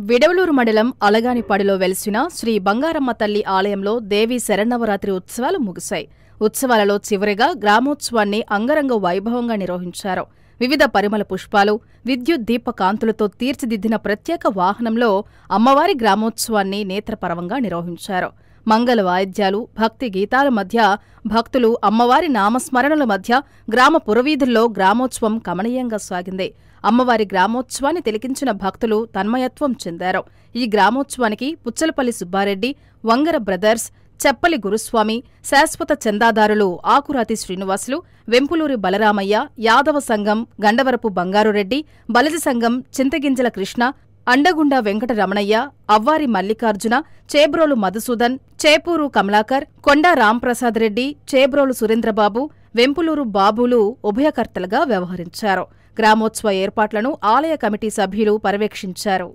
విడవలూరు మండలం అలగానిపాడిలో వెలిసిన శ్రీ బంగారమ్మ తల్లి ఆలయంలో దేవీ శరన్నవరాత్రి ఉత్సవాలు ముగిశాయి. ఉత్సవాలలో చివరిగా గ్రామోత్సవాన్ని అంగరంగ వైభవంగా నిర్వహించారు. వివిధ పరిమళ పుష్పాలు, విద్యుత్ దీప కాంతులతో తీర్చిదిద్దిన ప్రత్యేక వాహనంలో అమ్మవారి గ్రామోత్సవాన్ని నేత్రపరవంగా నిర్వహించారు. మంగళ వాయిద్యాలు, భక్తి గీతాల మధ్య భక్తులు అమ్మవారి నామస్మరణల మధ్య గ్రామ పురవీధుల్లో గ్రామోత్సవం కమనీయంగా సాగింది. అమ్మవారి గ్రామోత్సవాన్ని తిలకించిన భక్తులు తన్మయత్వం చెందారు. ఈ గ్రామోత్సవానికి పుచ్చలపల్లి సుబ్బారెడ్డి, వంగర బ్రదర్స్, చెప్పలి గురుస్వామి, శాశ్వత చందాదారులు ఆకురాతి శ్రీనివాసులు, వెంపులూరి బలరామయ్య, యాదవ సంఘం గండవరపు బంగారురెడ్డి, బలజ సంఘం చింతగింజల కృష్ణ, అండగుండ వెంకట రమణయ్య, అవ్వారి మల్లికార్జున, చేబ్రోలు మధుసూదన్, చేపూరు కమలాకర్, కొండా రాంప్రసాద్ రెడ్డి, చేబ్రోలు సురేంద్రబాబు, వెంపులూరు బాబులు ఉభయకర్తలుగా వ్యవహరించారు. గ్రామోత్సవ ఏర్పాట్లను ఆలయ కమిటీ సభ్యులు పర్యవేక్షించారు.